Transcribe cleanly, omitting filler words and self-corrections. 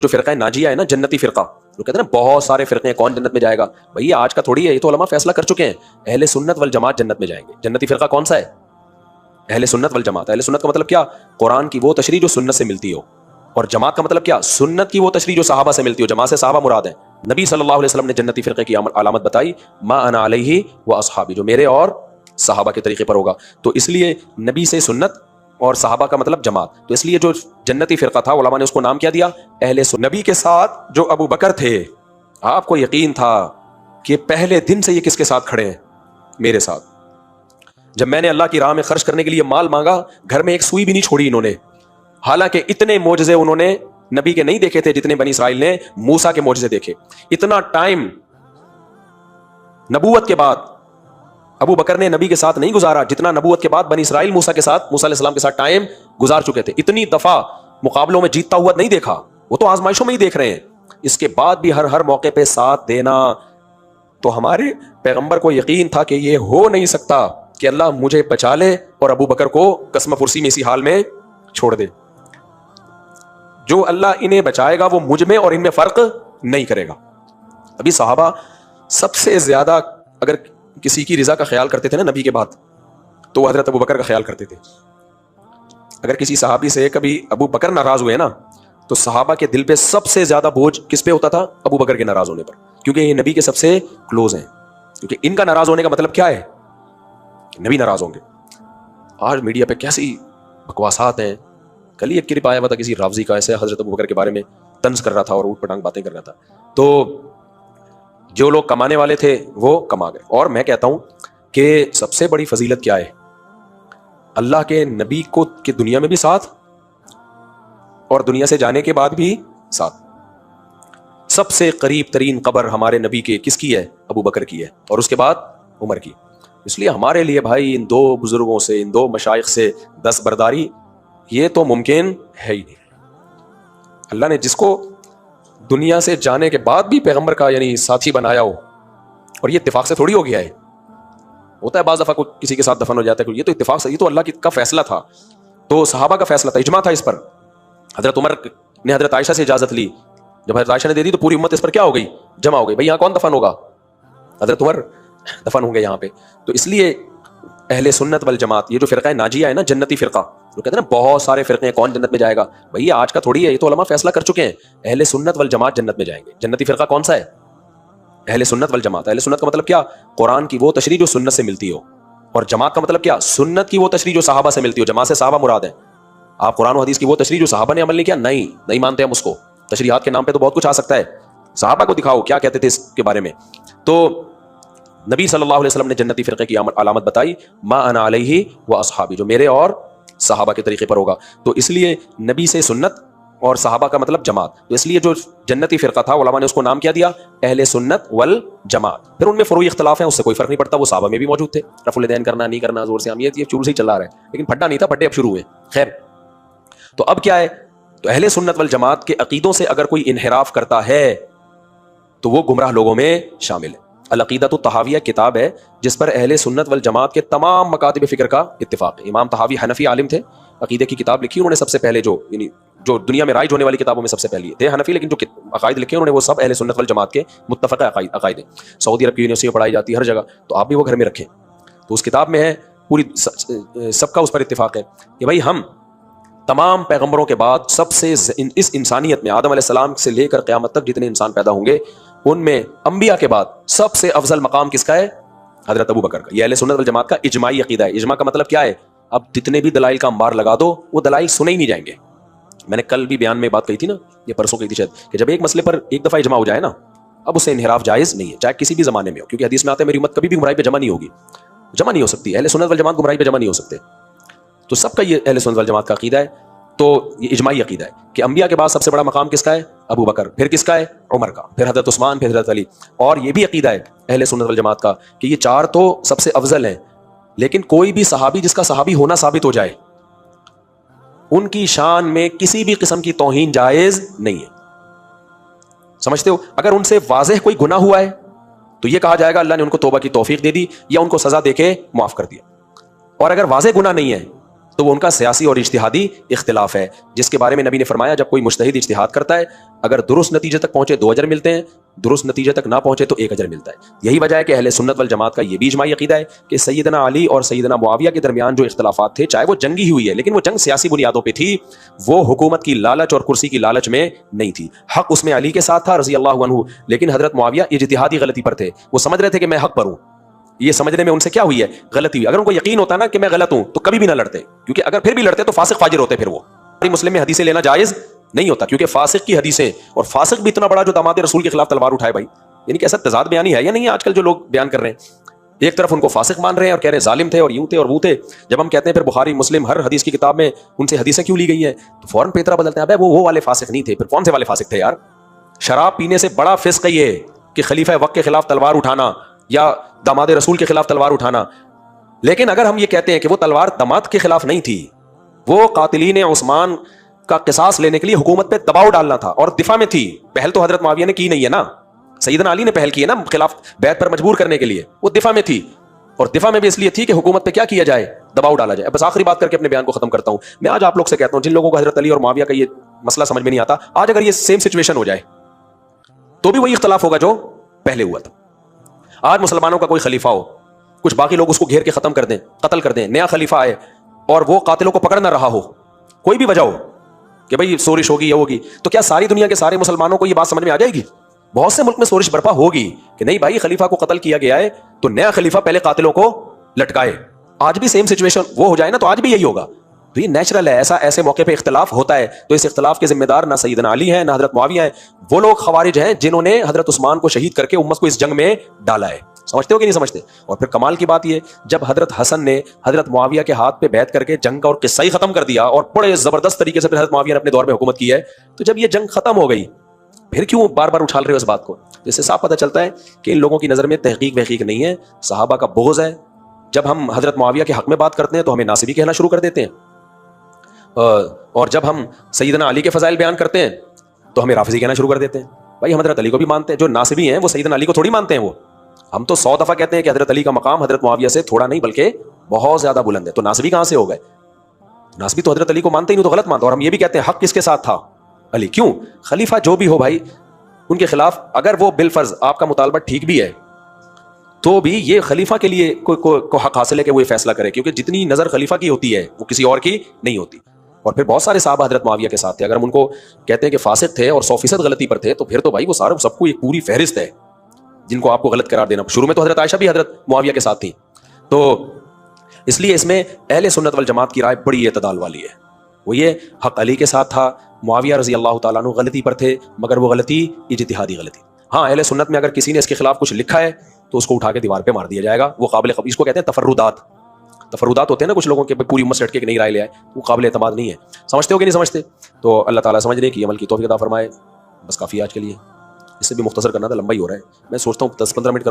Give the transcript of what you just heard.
جو فرقہ ناجیہ ہے نا، جنتی فرقہ، جو کہتے ہیں نا بہت سارے فرقے ہیں، کون جنت میں جائے گا؟ بھئی آج کا تھوڑی ہے، یہ تو علماء فیصلہ کر چکے ہیں، اہل سنت والجماعت جنت میں جائیں گے۔ جنتی فرقہ کون سا ہے؟ اہل سنت والجماعت۔ اہل سنت کا مطلب کیا؟ قرآن کی وہ تشریح جو سنت سے ملتی ہو، اور جماعت کا مطلب کیا؟ سنت کی وہ تشریح جو صحابہ سے ملتی ہو۔ جماعت سے صحابہ مراد ہیں۔ نبی صلی اللہ علیہ وسلم نے جنتی فرقے کی علامت بتائی، ما انا علیہ و اصحابی، جو میرے اور صحابہ کے طریقے پر ہوگا۔ تو اس لیے نبی سے سنت اور صحابہ کا مطلب جماعت، تو اس لیے جو جنتی فرقہ تھا علماء نے اس کو نام کیا دیا؟ اہل سنت۔ نبی کے ساتھ جو ابو بکر تھے، آپ کو یقین تھا کہ پہلے دن سے یہ کس کے ساتھ کھڑے ہیں؟ میرے ساتھ۔ جب میں نے اللہ کی راہ میں خرچ کرنے کے لیے مال مانگا، گھر میں ایک سوئی بھی نہیں چھوڑی انہوں نے، حالانکہ اتنے معجزے انہوں نے نبی کے نہیں دیکھے تھے جتنے بنی اسرائیل نے موسیٰ کے معجزے دیکھے۔ اتنا ٹائم نبوت کے بعد ابو بکر نے نبی کے ساتھ نہیں گزارا جتنا نبوت کے بعد بنی اسرائیل موسیٰ علیہ السلام کے ساتھ ٹائم گزار چکے تھے۔ اتنی دفعہ مقابلوں میں جیتتا ہوا نہیں دیکھا، وہ تو آزمائشوں میں ہی دیکھ رہے ہیں، اس کے بعد بھی ہر موقع پہ ساتھ دینا۔ تو ہمارے پیغمبر کو یقین تھا کہ یہ ہو نہیں سکتا کہ اللہ مجھے بچا لے اور ابو بکر کو قسم فرسی میں اسی حال میں چھوڑ دے۔ جو اللہ انہیں بچائے گا وہ مجھ میں اور ان میں فرق نہیں کرے گا۔ ابھی صحابہ سب سے زیادہ اگر کسی کی رضا کا خیال کرتے تھے نا نبی کے بعد، تو وہ حضرت ابو بکر کا خیال کرتے تھے۔ اگر کسی صحابی سے کبھی ابو بکر ناراض ہوئے نا، تو صحابہ کے دل پہ سب سے زیادہ بوجھ کس پہ ہوتا تھا؟ ابو بکر کے ناراض ہونے پر، کیونکہ یہ نبی کے سب سے کلوز ہیں۔ کیونکہ ان کا ناراض ہونے کا مطلب کیا ہے؟ نبی ناراض ہوں گے۔ آج میڈیا پہ کیسی بکواسات ہیں۔ کل ہی ایک کلپ آیا ہوا تھا کسی رافضی کا، ایسے حضرت ابو بکر کے بارے میں طنز کر رہا تھا اور اوٹ پٹانگ باتیں کر رہا تھا۔ تو جو لوگ کمانے والے تھے وہ کما گئے۔ اور میں کہتا ہوں کہ سب سے بڑی فضیلت کیا ہے؟ اللہ کے نبی کو کہ دنیا میں بھی ساتھ اور دنیا سے جانے کے بعد بھی ساتھ۔ سب سے قریب ترین قبر ہمارے نبی کے کس کی ہے؟ ابو بکر کی ہے، اور اس کے بعد عمر کی۔ اس لیے ہمارے لیے بھائی ان دو بزرگوں سے، ان دو مشائخ سے دستبرداری یہ تو ممکن ہے ہی نہیں۔ اللہ نے جس کو دنیا سے جانے کے بعد بھی پیغمبر کا یعنی ساتھی بنایا ہو، اور یہ اتفاق سے تھوڑی ہو گیا ہے، ہوتا ہے بعض دفعہ کوئی کسی کے ساتھ دفن ہو جاتا ہے، یہ تو اتفاق سے، یہ تو اللہ کا فیصلہ تھا، تو صحابہ کا فیصلہ تھا، اجماع تھا اس پر۔ حضرت عمر نے حضرت عائشہ سے اجازت لی، جب حضرت عائشہ نے دے دی تو پوری امت اس پر کیا ہو گئی؟ جمع ہو گئی۔ بھائی یہاں کون دفن ہوگا؟ حضرت عمر دفن ہوں گے یہاں پہ۔ تو اس لیے اہل سنت والجماعت، یہ جو فرقہ ناجیہ ہے نا، جنتی فرقہ، جو کہتے ہیں نا بہت سارے فرقے ہیں، کون جنت میں جائے گا؟ بھئی آج کا تھوڑی ہے، یہ تو علماء فیصلہ کر چکے ہیں، اہل سنت والجماعت جنت میں جائیں گے۔ جنتی فرقہ کون سا ہے؟ اہل سنت والجماعت۔ اہل سنت کا مطلب کیا؟ قرآن کی وہ تشریح جو سنت سے ملتی ہو، اور جماعت کا مطلب کیا؟ سنت کی وہ تشریح جو صحابہ سے ملتی ہو۔ جماعت سے صحابہ مراد ہیں۔ آپ قرآن و حدیث کی وہ تشریح جو صحابہ نے عمل نہیں کیا، نہیں مانتے ہم اس کو۔ تشریحات کے نام پہ تو بہت کچھ آ سکتا ہے، صحابہ کو دکھاؤ کیا کہتے تھے اس کے بارے میں۔ تو نبی صلی اللہ علیہ وسلم نے جنتی فرقے کی علامت بتائی، ما انا علیہ و اصحابی، جو میرے اور صحابہ کے طریقے پر ہوگا۔ تو اس لیے نبی سے سنت اور صحابہ کا مطلب جماعت، تو اس لیے جو جنتی فرقہ تھا علماء نے اس کو نام کیا دیا؟ اہل سنت والجماعت۔ پھر ان میں فروعی اختلاف ہیں، اس سے کوئی فرق نہیں پڑتا، وہ صحابہ میں بھی موجود تھے، رفع الیدین کرنا نہیں کرنا زور سے، ہم یہ شروع سے ہی چلا رہے ہیں، لیکن پھڈا نہیں تھا، پھڈے اب شروع ہوئے۔ خیر، تو اب کیا ہے؟ تو اہل سنت والجماعت کے عقیدوں سے اگر کوئی انحراف کرتا ہے تو وہ گمراہ لوگوں میں شامل ہے۔ العقیدۃ الطحاویہ کتاب ہے جس پر اہل سنت والجماعت کے تمام مکاتب فکر کا اتفاق ہے۔ امام طحاوی حنفی عالم تھے، عقیدے کی کتاب لکھی انہوں نے سب سے پہلے، جو دنیا میں رائج ہونے والی کتابوں میں سب سے پہلی تھے حنفی، لیکن جو عقائد لکھے انہوں نے وہ سب اہل سنت والجماعت کے متفقہ عقائد ہیں۔ سعودی عرب کی یونیورسٹی میں پڑھائی جاتی ہے ہر جگہ، تو آپ بھی وہ گھر میں رکھیں۔ تو اس کتاب میں ہے پوری سب کا اس پر اتفاق ہے کہ بھائی ہم تمام پیغمبروں کے بعد سب سے اس انسانیت میں آدم علیہ السلام سے لے کر قیامت تک جتنے انسان پیدا ہوں گے ان میں انبیاء کے بعد سب سے افضل مقام کس کا ہے؟ حضرت ابو بکر کا۔ یہ اہل سنت والجماعت کا اجماعی عقیدہ ہے۔ اجماع کا مطلب کیا ہے؟ اب جتنے بھی دلائل کا انبار لگا دو وہ دلائل سنے ہی نہیں جائیں گے۔ میں نے کل بھی بیان میں بات کہی تھی نا، یہ پرسوں کہی تھی شاید، کہ جب ایک مسئلے پر ایک دفعہ اجماع ہو جائے نا، اب اس سے انحراف جائز نہیں ہے، چاہے کسی بھی زمانے میں ہو، کیونکہ حدیث میں آتا ہے میری امت کبھی بھی گمراہی پہ جمع نہیں ہوگی، جمع نہیں ہو سکتی، اہل سنت والجماعت گمراہی پہ جمع نہیں ہو سکتے۔ تو سب کا یہ اہل سنت والجماعت کا عقیدہ ہے۔ تو یہ اجماعی عقیدہ ہے کہ انبیاء کے بعد سب سے بڑا مقام کس کا ہے؟ ابو بکر، پھر کس کا ہے؟ عمر کا، پھر حضرت عثمان، پھر حضرت علی۔ اور یہ بھی عقیدہ ہے اہل سنت والجماعت کا کہ یہ چار تو سب سے افضل ہیں، لیکن کوئی بھی صحابی جس کا صحابی ہونا ثابت ہو جائے ان کی شان میں کسی بھی قسم کی توہین جائز نہیں ہے۔ سمجھتے ہو؟ اگر ان سے واضح کوئی گناہ ہوا ہے تو یہ کہا جائے گا اللہ نے ان کو توبہ کی توفیق دے دی یا ان کو سزا دے کے معاف کر دیا، اور اگر واضح گناہ نہیں ہے تو وہ ان کا سیاسی اور اجتہادی اختلاف ہے، جس کے بارے میں نبی نے فرمایا جب کوئی مجتہد اجتہاد کرتا ہے اگر درست نتیجے تک پہنچے 2 اجر ملتے ہیں، درست نتیجے تک نہ پہنچے تو 1 اجر ملتا ہے۔ یہی وجہ ہے کہ اہل سنت والجماعت کا یہ بھی اجماعی عقیدہ ہے کہ سیدنا علی اور سیدنا معاویہ کے درمیان جو اختلافات تھے، چاہے وہ جنگی ہوئی ہے لیکن وہ جنگ سیاسی بنیادوں پہ تھی، وہ حکومت کی لالچ اور کرسی کی لالچ میں نہیں تھی۔ حق اس میں علی کے ساتھ تھا رضی اللہ عنہ، لیکن حضرت معاویہ اجتہادی غلطی پر تھے، وہ سمجھ رہے تھے کہ میں حق پر ہوں، یہ سمجھنے میں ان سے کیا ہوئی ہے، غلطی ہوئی۔ اگر ان کو یقین ہوتا نا کہ میں غلط ہوں تو کبھی بھی نہ لڑتے، کیونکہ اگر پھر بھی لڑتے تو فاسق فاجر ہوتے، پھر وہ مسلم میں حدیثیں لینا جائز نہیں ہوتا، کیونکہ فاسق کی حدیثیں، اور فاسق بھی اتنا بڑا جو داماد رسول کے خلاف تلوار اٹھائے بھائی، یعنی کہ ایسا تضاد بیانی ہے یا نہیں ہے آج کل جو لوگ بیان کر رہے ہیں، ایک طرف ان کو فاسق مان رہے ہیں اور کہہ رہے ہیں ظالم تھے اور یوں تھے اور وہ تھے، جب ہم کہتے ہیں پھر بخاری مسلم ہر حدیث کی کتاب میں ان سے حدیثیں کیوں لی گئی ہیں تو فوراً پیترا بدلتے ہیں، ابے وہ والے فاسق نہیں تھے، پھر کون سے والے فاسق تھے یار؟ شراب پینے سے بڑا فسق ہے یہ کہ خلیفہ وقت کے خلاف تلوار اٹھانا یا داماد رسول کے خلاف تلوار اٹھانا۔ لیکن اگر ہم یہ کہتے ہیں کہ وہ تلوار داماد کے خلاف نہیں تھی، وہ قاتلین عثمان کا قصاص لینے کے لیے حکومت پہ دباؤ ڈالنا تھا اور دفاع میں تھی، پہل تو حضرت معاویہ نے کی نہیں ہے نا، سیدنا علی نے پہل کی ہے نا خلاف بیعت پر مجبور کرنے کے لیے، وہ دفاع میں تھی، اور دفاع میں بھی اس لیے تھی کہ حکومت پہ کیا کیا جائے، دباؤ ڈالا جائے۔ بس آخری بات کر کے اپنے بیان کو ختم کرتا ہوں، میں آج آپ لوگ سے کہتا ہوں جن لوگوں کو حضرت علی اور معاویہ کا یہ مسئلہ سمجھ میں نہیں آتا، آج اگر یہ سیم سچویشن ہو جائے تو بھی وہی اختلاف ہوگا جو پہلے ہوا تھا۔ آج مسلمانوں کا کوئی خلیفہ ہو، کچھ باقی لوگ اس کو گھیر کے ختم کر دیں، قتل کر دیں، نیا خلیفہ آئے اور وہ قاتلوں کو پکڑ نہ رہا ہو، کوئی بھی وجہ ہو کہ بھئی سورش ہوگی یا ہوگی، تو کیا ساری دنیا کے سارے مسلمانوں کو یہ بات سمجھ میں آ جائے گی؟ بہت سے ملک میں سورش برپا ہوگی کہ نہیں بھائی خلیفہ کو قتل کیا گیا ہے تو نیا خلیفہ پہلے قاتلوں کو لٹکائے۔ آج بھی سیم سچویشن وہ ہو جائے نا تو آج بھی یہی ہوگا، تو یہ نیچرل ہے، ایسے موقع پہ اختلاف ہوتا ہے، تو اس اختلاف کے ذمہ دار نہ سیدنا علی ہیں نہ حضرت معاویہ ہیں، وہ لوگ خوارج ہیں جنہوں نے حضرت عثمان کو شہید کر کے امت کو اس جنگ میں ڈالا ہے۔ سمجھتے ہو کہ نہیں سمجھتے؟ اور پھر کمال کی بات یہ جب حضرت حسن نے حضرت معاویہ کے ہاتھ پہ بیعت کر کے جنگ کا اور قصہ ہی ختم کر دیا اور بڑے زبردست طریقے سے پھر حضرت معاویہ نے اپنے دور میں حکومت کی ہے، تو جب یہ جنگ ختم ہو گئی پھر کیوں بار بار اچھال رہے ہو اس بات کو؟ اس سے صاف پتہ چلتا ہے کہ ان لوگوں کی نظر میں تحقیق وحقیق نہیں ہے، صحابہ کا بغض ہے۔ جب ہم حضرت معاویہ کے حق میں بات کرتے ہیں تو ہمیں ناصبی کہنا شروع کر دیتے ہیں، اور جب ہم سیدنا علی کے فضائل بیان کرتے ہیں تو ہمیں رافضی کہنا شروع کر دیتے ہیں۔ بھائی ہم حضرت علی کو بھی مانتے ہیں، جو ناصبی ہیں وہ سیدنا علی کو تھوڑی مانتے ہیں، وہ ہم تو 100 دفعہ کہتے ہیں کہ حضرت علی کا مقام حضرت معاویہ سے تھوڑا نہیں بلکہ بہت زیادہ بلند ہے، تو ناصبی کہاں سے ہو گئے؟ ناصبی تو حضرت علی کو مانتے ہی نہیں تو غلط مانتے، اور ہم یہ بھی کہتے ہیں حق کس کے ساتھ تھا؟ علی۔ کیوں؟ خلیفہ جو بھی ہو بھائی ان کے خلاف اگر وہ بالفرض آپ کا مطالبہ ٹھیک بھی ہے تو بھی یہ خلیفہ کے لیے کو حق حاصل ہے کہ وہ یہ فیصلہ کرے، کیونکہ جتنی نظر خلیفہ کی ہوتی ہے وہ کسی اور کی نہیں ہوتی۔ اور پھر بہت سارے صحابہ حضرت معاویہ کے ساتھ تھے، اگر ہم ان کو کہتے ہیں کہ فاسق تھے اور 100% غلطی پر تھے تو پھر تو بھائی وہ سارے سب کو ایک پوری فہرست ہے جن کو آپ کو غلط قرار دینا۔ شروع میں تو حضرت عائشہ بھی حضرت معاویہ کے ساتھ تھی، تو اس لیے اس میں اہل سنت والجماعت کی رائے بڑی اعتدال والی ہے، وہ یہ حق علی کے ساتھ تھا، معاویہ رضی اللہ تعالیٰ عنہ غلطی پر تھے مگر وہ غلطی اجتہادی غلطی۔ ہاں اہل سنت میں اگر کسی نے اس کے خلاف کچھ لکھا ہے تو اس کو اٹھا کے دیوار پہ مار دیا جائے گا، وہ قابل قبول، اس کو کہتے ہیں تفردات ہوتے ہیں نا کچھ لوگوں کے، پوری امت سے ہٹ کے نئی رائے لے آئے، وہ قابل اعتماد نہیں ہے۔ سمجھتے ہو کہ نہیں سمجھتے؟ تو اللہ تعالیٰ سمجھنے کی عمل کی توفیق عطا فرمائے۔ بس کافی آج کے لیے، اس سے بھی مختصر کرنا تھا، لمبا ہی ہو رہا ہے، میں سوچتا ہوں 10-15 منٹ